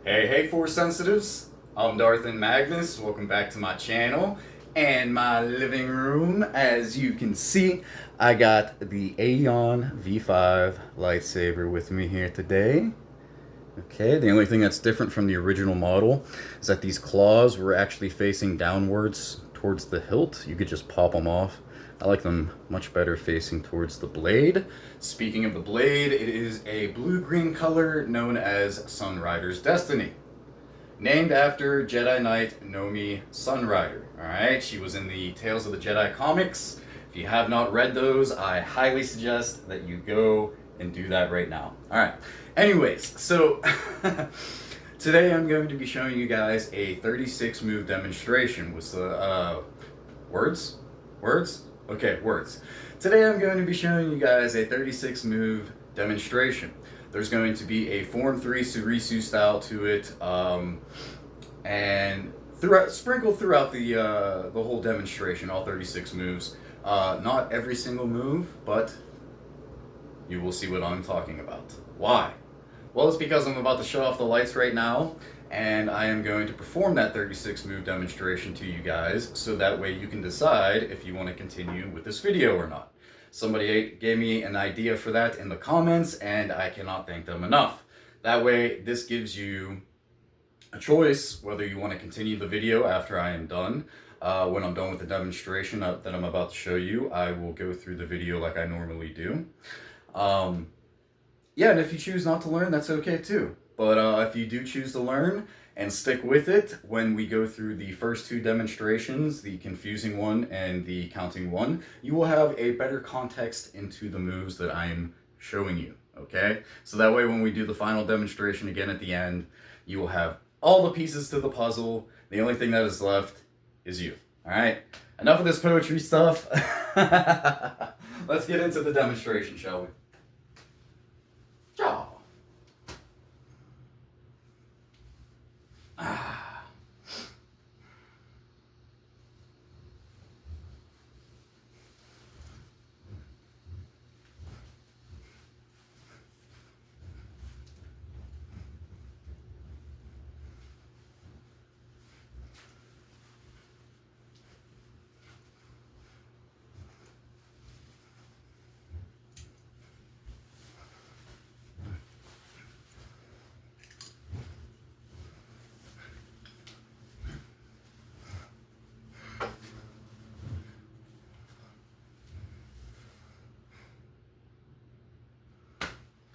Hey, Force Sensitives. I'm Darth Magnus. Welcome back to my channel and my living room. As you can see, I got the Aeon V5 lightsaber with me here today. Okay, the only thing that's different from the original model is that these claws were actually facing downwards towards the hilt. You could just pop them off. I like them much better facing towards the blade. Speaking of the blade, it is a blue-green color known as Sunrider's Destiny. Named after Jedi Knight Nomi Sunrider. Alright, she was in the Tales of the Jedi comics. If you have not read those, I highly suggest that you go and do that right now. Alright, anyways, so today I'm going to be showing you guys a 36 move demonstration with the, words? Words? Okay, words. Today I'm going to be showing you guys a 36 move demonstration. There's going to be a Form 3 Surisu style to it, and sprinkled throughout the whole demonstration, all 36 moves. Not every single move, but you will see what I'm talking about. Why? Well, it's because I'm about to shut off the lights right now, and I am going to perform that 36 move demonstration to you guys, so that way you can decide if you want to continue with this video or not. Somebody gave me an idea for that in the comments, and I cannot thank them enough. That way, this gives you a choice whether you want to continue the video after I am done. When I'm done with the demonstration that I'm about to show you, I will go through the video like I normally do. Yeah, and if you choose not to learn, that's okay too. But if you do choose to learn and stick with it when we go through the first two demonstrations, the confusing one and the counting one, you will have a better context into the moves that I am showing you, okay? So that way when we do the final demonstration again at the end, you will have all the pieces to the puzzle. The only thing that is left is you, all right? Enough of this poetry stuff. Let's get into the demonstration, shall we? Ciao.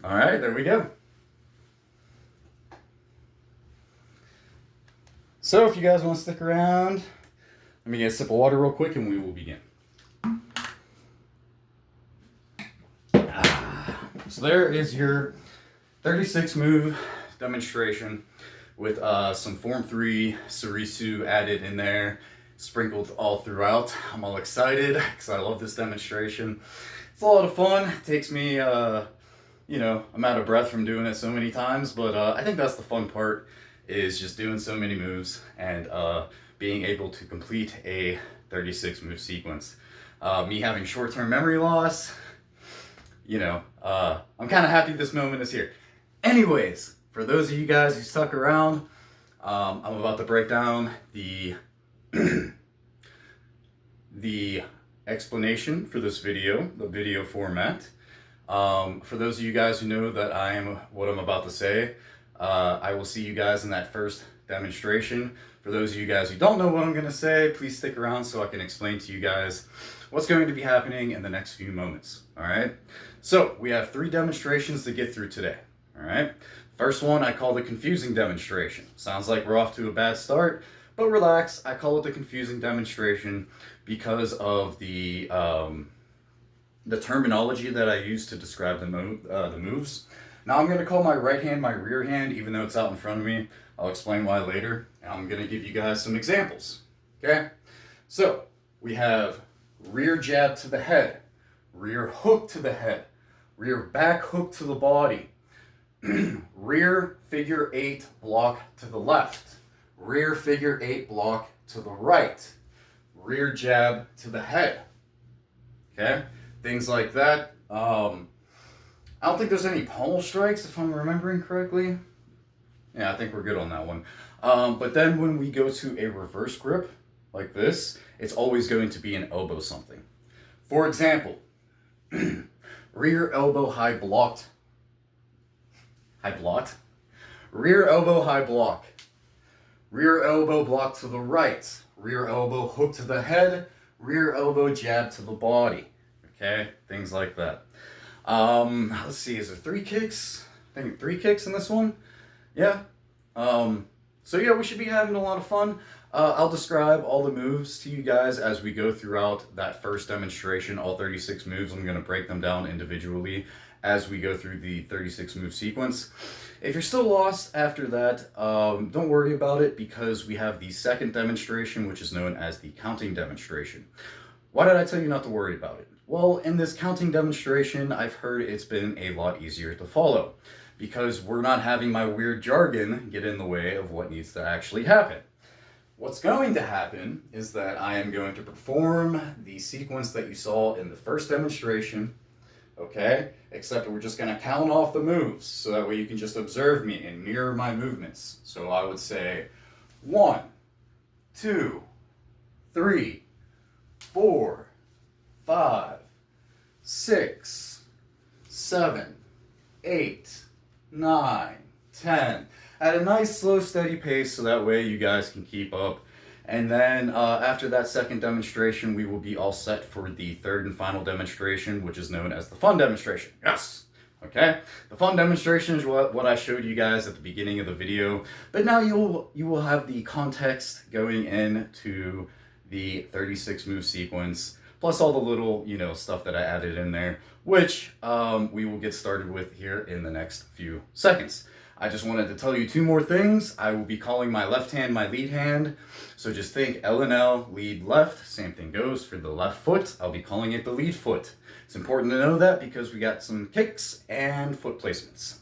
All right, there we go. So if you guys want to stick around, let me get a sip of water real quick and we will begin. So there is your 36 move demonstration with some Form 3 Surisu added in there, sprinkled all throughout. I'm all excited because I love this demonstration. It's a lot of fun. It takes me, you know, I'm out of breath from doing it so many times, but I think that's the fun part, is just doing so many moves and being able to complete a 36 move sequence. Me having short-term memory loss, you know, I'm kind of happy this moment is here. Anyways, for those of you guys who stuck around, I'm about to break down the the explanation for this video, the video format. For those of you guys who know that I am what I'm about to say, I will see you guys in that first demonstration. For those of you guys who don't know what I'm going to say, please stick around so I can explain to you guys what's going to be happening in the next few moments. All right. So we have 3 demonstrations to get through today. All right. First one I call the confusing demonstration. Sounds like we're off to a bad start, but relax. I call it the confusing demonstration because of the terminology that I use to describe the moves. Now I'm going to call my right hand my rear hand, even though it's out in front of me. I'll explain why later. And I'm going to give you guys some examples. Okay? So, we have rear jab to the head, rear hook to the head, rear back hook to the body, rear figure 8 block to the left, rear figure 8 block to the right, rear jab to the head. Okay? Things like that. I don't think there's any pommel strikes, if I'm remembering correctly. Yeah, I think we're good on that one. But then when we go to a reverse grip like this, it's always going to be an elbow something. For example, rear elbow high blocked. High blocked? Rear elbow high block. Rear elbow block to the right. Rear elbow hook to the head. Rear elbow jab to the body. Okay, things like that. Let's see, is there 3 kicks? I think 3 kicks in this one. Yeah. So yeah, we should be having a lot of fun. I'll describe all the moves to you guys as we go throughout that first demonstration. All 36 moves, I'm going to break them down individually as we go through the 36 move sequence. If you're still lost after that, don't worry about it, because we have the second demonstration, which is known as the counting demonstration. Why did I tell you not to worry about it? Well, in this counting demonstration, I've heard it's been a lot easier to follow, because we're not having my weird jargon get in the way of what needs to actually happen. What's going to happen is that I am going to perform the sequence that you saw in the first demonstration, okay? Except we're just going to count off the moves, so that way you can just observe me and mirror my movements. So I would say 1, 2, 3, 4, 5, 6, 7, 8, 9, 10. At a nice, slow, steady pace, so that way you guys can keep up. And then after that second demonstration, we will be all set for the third and final demonstration, which is known as the fun demonstration. Yes! Okay? The fun demonstration is what I showed you guys at the beginning of the video. But now you will have the context going into the 36 move sequence, plus all the little, stuff that I added in there, which we will get started with here in the next few seconds. I just wanted to tell you 2 more things. I will be calling my left hand my lead hand. So just think L and L, lead left. Same thing goes for the left foot. I'll be calling it the lead foot. It's important to know that because we got some kicks and foot placements.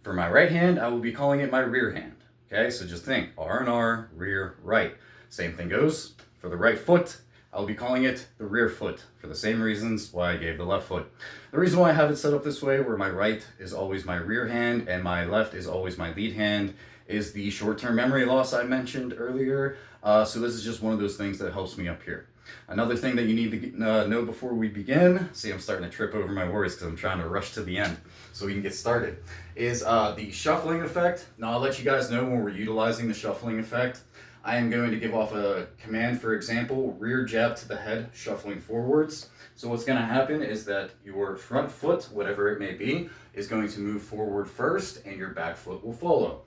For my right hand, I will be calling it my rear hand. Okay, so just think R and R, rear, right. Same thing goes for the right foot. I'll be calling it the rear foot for the same reasons why I gave the left foot. The reason why I have it set up this way, where my right is always my rear hand and my left is always my lead hand, is the short-term memory loss I mentioned earlier. So this is just one of those things that helps me up here. Another thing that you need to know before we begin, see, I'm starting to trip over my words because I'm trying to rush to the end so we can get started, is the shuffling effect. Now I'll let you guys know when we're utilizing the shuffling effect. I am going to give off a command, for example, rear jab to the head, shuffling forwards. So what's going to happen is that your front foot, whatever it may be, is going to move forward first and your back foot will follow.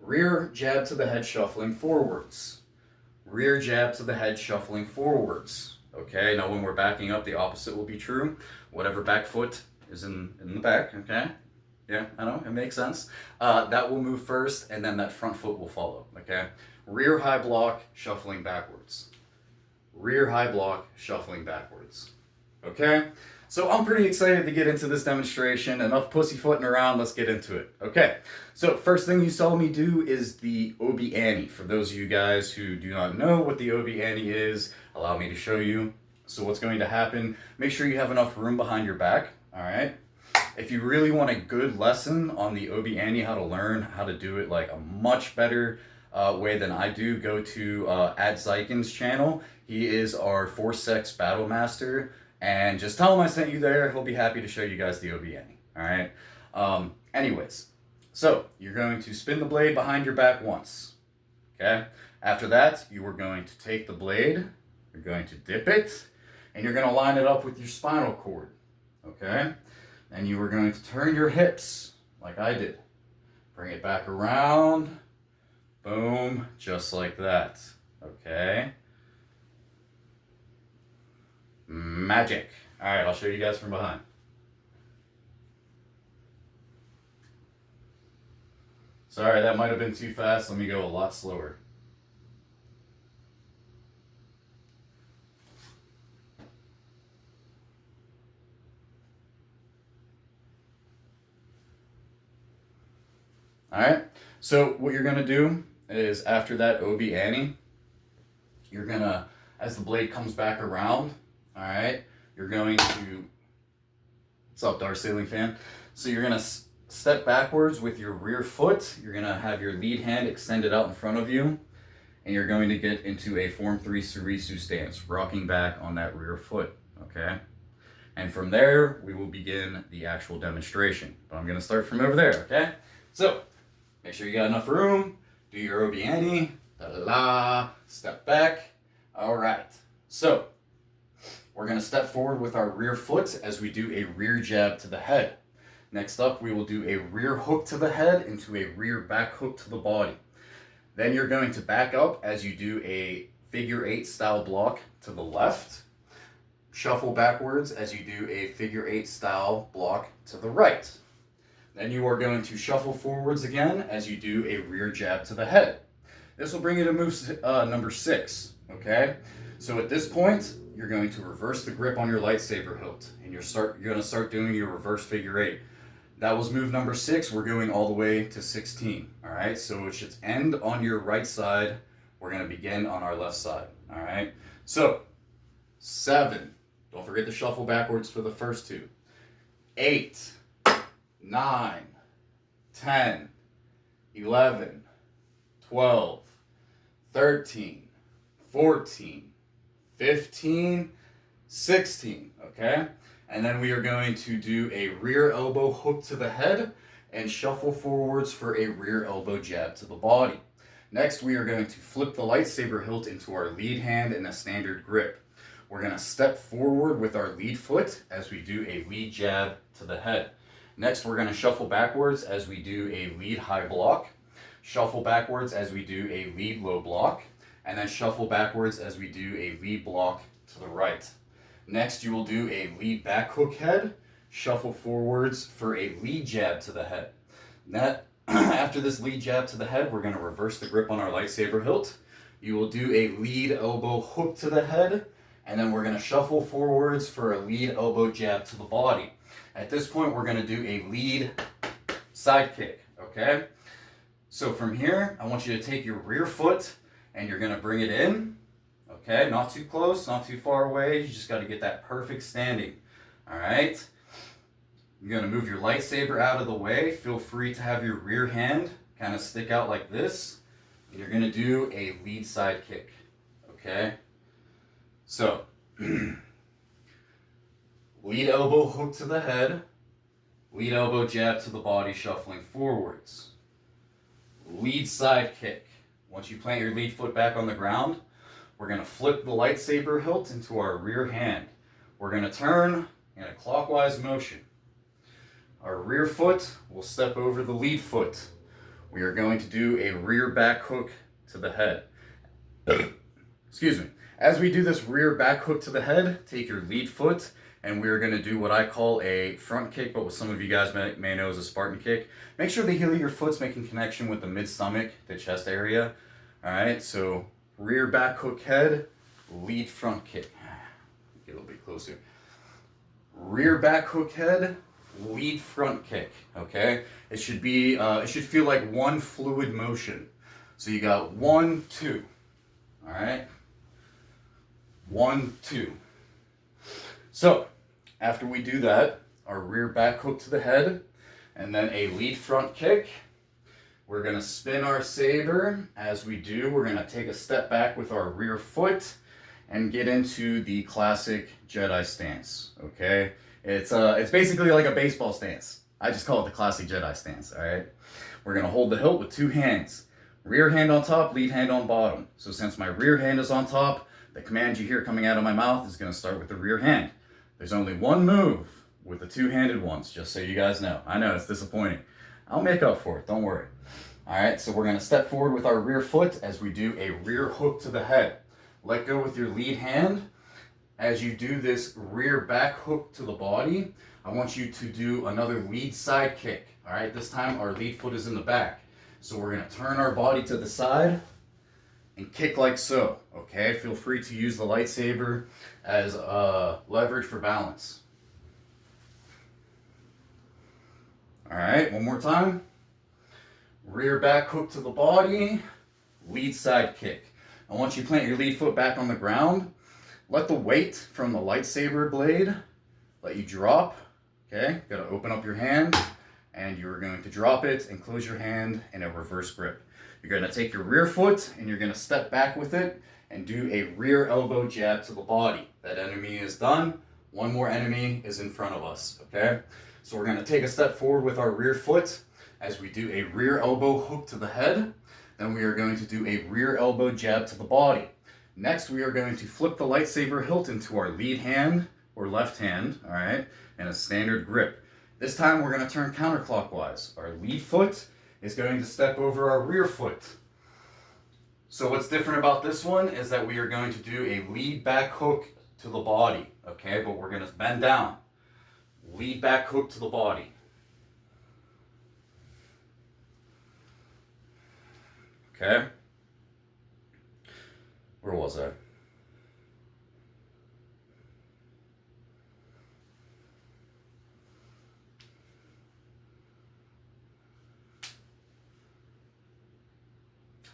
Rear jab to the head, shuffling forwards. Rear jab to the head, shuffling forwards. Okay, now when we're backing up, the opposite will be true. Whatever back foot is in the back, okay? Yeah, I know, it makes sense. That will move first and then that front foot will follow, okay? Rear high block, shuffling backwards. Rear high block, shuffling backwards. Okay? So I'm pretty excited to get into this demonstration. Enough pussyfooting around, let's get into it. Okay, so first thing you saw me do is the Obi Annie. For those of you guys who do not know what the Obi Annie is, allow me to show you. So what's going to happen, make sure you have enough room behind your back, all right? If you really want a good lesson on the Obi Annie, how to learn how to do it like a much better way than I do, go to Ad Zyken's channel. He is our Force Sex Battle Master, and just tell him I sent you there. He'll be happy to show you guys the Obi Annie. All right. Anyways, so you're going to spin the blade behind your back once. Okay. After that, you are going to take the blade. You're going to dip it, and you're going to line it up with your spinal cord. Okay. And you are going to turn your hips like I did. Bring it back around. Boom, just like that, okay? Magic. All right, I'll show you guys from behind. Sorry, that might have been too fast. Let me go a lot slower. All right, so what you're gonna do is after that Obi Annie, you're gonna, as the blade comes back around, all right, you're going to, what's up, Dark Ceiling Fan? So you're gonna step backwards with your rear foot. You're going to have your lead hand extended out in front of you, and you're going to get into a Form 3 Surisu stance, rocking back on that rear foot, okay? And from there, we will begin the actual demonstration. But I'm going to start from over there, okay? So, make sure you got enough room. Do your obiani, la, step back. All right. So, we're going to step forward with our rear foot as we do a rear jab to the head. Next up, we will do a rear hook to the head into a rear back hook to the body. Then you're going to back up as you do a figure 8 style block to the left. Shuffle backwards as you do a figure 8 style block to the right. Then you are going to shuffle forwards again as you do a rear jab to the head. This will bring you to move number 6, okay? So at this point, you're going to reverse the grip on your lightsaber hilt, and you're going to start doing your reverse figure 8. That was move number 6. We're going all the way to 16, all right? So it should end on your right side. We're going to begin on our left side, all right? So 7. Don't forget to shuffle backwards for the first 2. 8, 9, 10, 11, 12, 13, 14, 15, 16, okay? And then we are going to do a rear elbow hook to the head and shuffle forwards for a rear elbow jab to the body. Next, we are going to flip the lightsaber hilt into our lead hand in a standard grip. We're going to step forward with our lead foot as we do a lead jab to the head. Next, we're going to shuffle backwards as we do a lead high block, shuffle backwards as we do a lead low block, and then shuffle backwards as we do a lead block to the right. Next, you will do a lead back hook head, shuffle forwards for a lead jab to the head. After this lead jab to the head, we're going to reverse the grip on our lightsaber hilt. You will do a lead elbow hook to the head, and then we're going to shuffle forwards for a lead elbow jab to the body. At this point, we're going to do a lead side kick, okay? So from here, I want you to take your rear foot and you're going to bring it in, okay? Not too close, not too far away. You just got to get that perfect standing, all right? You're going to move your lightsaber out of the way. Feel free to have your rear hand kind of stick out like this. And you're going to do a lead side kick, okay? So, lead elbow hook to the head, lead elbow jab to the body, shuffling forwards. Lead side kick. Once you plant your lead foot back on the ground, we're going to flip the lightsaber hilt into our rear hand. We're going to turn in a clockwise motion. Our rear foot will step over the lead foot. We are going to do a rear back hook to the head. Excuse me. As we do this rear back hook to the head, take your lead foot, and we're going to do what I call a front kick, but what some of you guys may know as a Spartan kick. Make sure the heel of your foot's making connection with the mid-stomach, the chest area. All right, so rear back hook head, lead front kick. Get a little bit closer. Rear back hook head, lead front kick, okay? It should be, it should feel like one fluid motion. So you got 1, 2, all right? 1, 2. So, after we do that, our rear back hook to the head, and then a lead front kick. We're going to spin our saber. As we do, we're going to take a step back with our rear foot and get into the classic Jedi stance, okay? It's basically like a baseball stance. I just call it the classic Jedi stance, all right? We're going to hold the hilt with 2 hands. Rear hand on top, lead hand on bottom. So since my rear hand is on top, the command you hear coming out of my mouth is going to start with the rear hand. There's only one move with the 2-handed ones, just so you guys know. I know, it's disappointing. I'll make up for it, don't worry. All right, so we're going to step forward with our rear foot as we do a rear hook to the head. Let go with your lead hand. As you do this rear back hook to the body, I want you to do another lead side kick. All right, this time our lead foot is in the back. So we're going to turn our body to the side and kick like so, okay? Feel free to use the lightsaber as leverage for balance. All right, one more time. Rear back hook to the body, lead side kick. I want you to plant your lead foot back on the ground. Let the weight from the lightsaber blade let you drop, okay? Gotta open up your hand and you're going to drop it and close your hand in a reverse grip. You're going to take your rear foot and you're going to step back with it and do a rear elbow jab to the body. That enemy is done. One more enemy is in front of us, okay? So we're going to take a step forward with our rear foot as we do a rear elbow hook to the head. Then we are going to do a rear elbow jab to the body. Next, we are going to flip the lightsaber hilt into our lead hand or left hand, all right, and a standard grip. This time we're going to turn counterclockwise. Our lead foot is going to step over our rear foot. So what's different about this one is that we are going to do a lead back hook to the body, okay, but we're going to bend down. Lead back hook to the body. Okay. Where was I?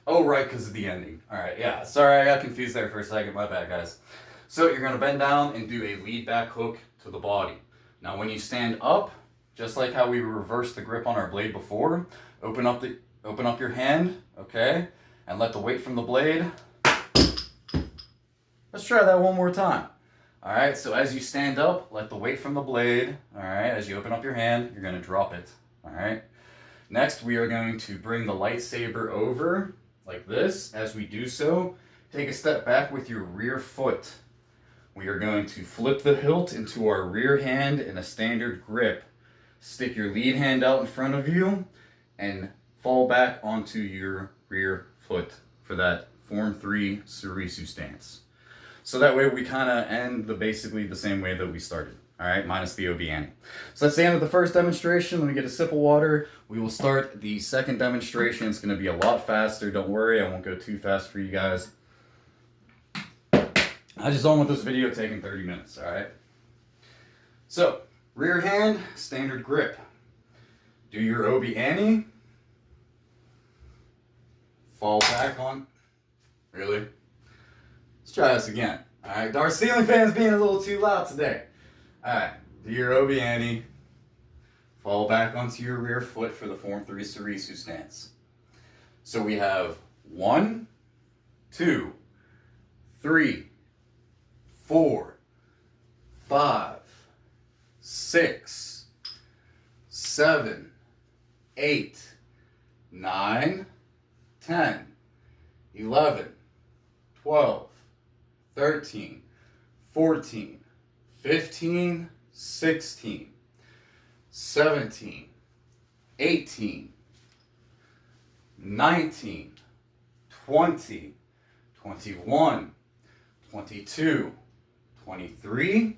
Oh, right, because of the ending. All right, yeah. Sorry, I got confused there for a second. My bad, guys. So you're going to bend down and do a lead back hook to the body. Now, when you stand up, just like how we reversed the grip on our blade before, open up your hand, okay, and let the weight from the blade. Let's try that one more time. All right, so as you stand up, let the weight from the blade, all right, as you open up your hand, you're going to drop it, all right? Next, we are going to bring the lightsaber over like this. As we do so, take a step back with your rear foot. We are going to flip the hilt into our rear hand in a standard grip. Stick your lead hand out in front of you and fall back onto your rear foot for that Form 3 Surisu stance. So that way we kind of end basically the same way that we started. All right, minus the OB ante. So that's the end of the first demonstration. Let me get a sip of water. We will start the second demonstration. It's going to be a lot faster. Don't worry, I won't go too fast for you guys. I just don't want this video taking 30 minutes, all right? So, rear hand, standard grip. Do your OB ante. Fall back on. Really? Let's try this again. All right, our ceiling fan's being a little too loud today. All right, do your OB ante. Fall back onto your rear foot for the Form 3 Surisu stance. So we have 1, 2, 3, 4, 5, 6, 7, 8, 9, 10, 11, 12, 13, 14, 15, 16, 17, 18, 19, 20, 21, 22, 23,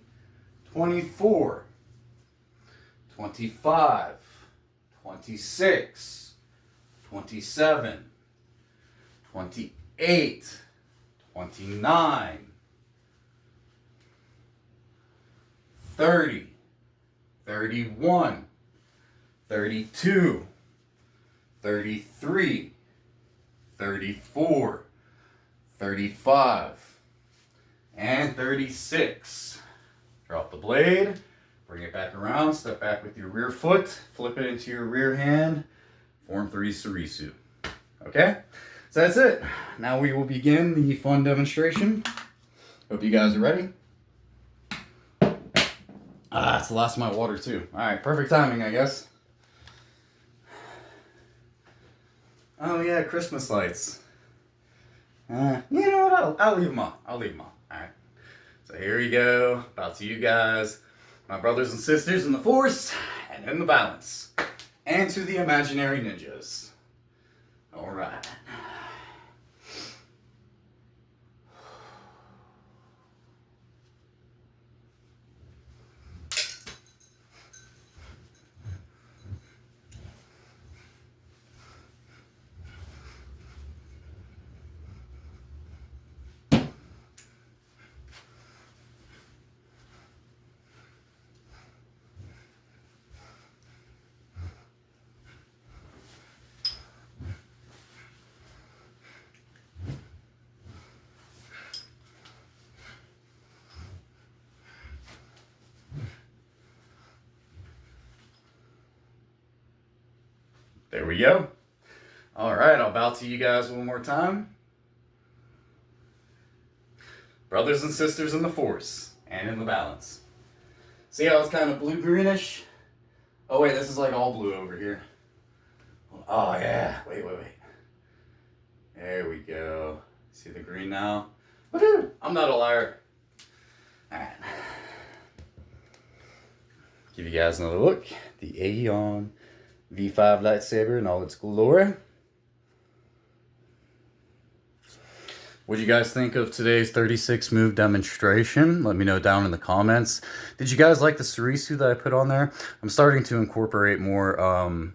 24, 25, 26, 27, 28, 29, 30, 31, 32, 33, 34, 35, and 36. Drop the blade, bring it back around, step back with your rear foot, flip it into your rear hand, Form 3 Surisu. Okay? So that's it. Now we will begin the fun demonstration. Hope you guys are ready. It's the last of my water too. Alright, perfect timing, I guess. Oh yeah, Christmas lights. You know what, I'll leave them on. I'll leave them on. Alright. So here we go. About to you guys. My brothers and sisters in the Force and in the balance. And to the imaginary ninjas. Alright. There we go. All right, I'll bow to you guys one more time. Brothers and sisters in the Force and in the balance. See how it's kind of blue-greenish? Oh wait, this is like all blue over here. Oh yeah, wait. There we go. See the green now? Woohoo! I'm not a liar. Alright. Give you guys another look. The Aeon V5 lightsaber in all its glory. What do you guys think of today's 36 move demonstration? Let me know down in the comments. Did you guys like the Sarisu that I put on there? I'm starting to incorporate more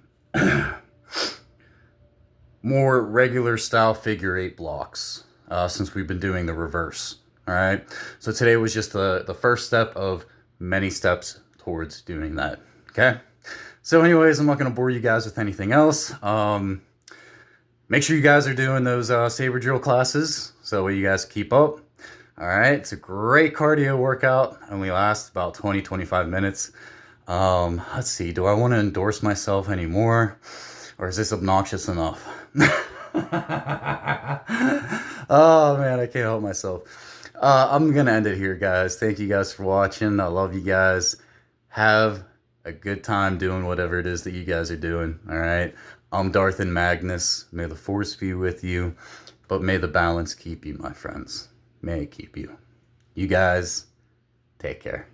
more regular style figure 8 blocks since we've been doing the reverse. All right. So today was just the first step of many steps towards doing that. Okay. So anyways, I'm not going to bore you guys with anything else. Make sure you guys are doing those saber drill classes so you guys keep up. All right. It's a great cardio workout. Only lasts about 20-25 minutes. Let's see. Do I want to endorse myself anymore? Or is this obnoxious enough? Oh, man. I can't help myself. I'm going to end it here, guys. Thank you guys for watching. I love you guys. Have a good time doing whatever it is that you guys are doing. All right. I'm Darth and Magnus. May the Force be with you, but may the balance keep you, my friends. May it keep you. You guys, take care.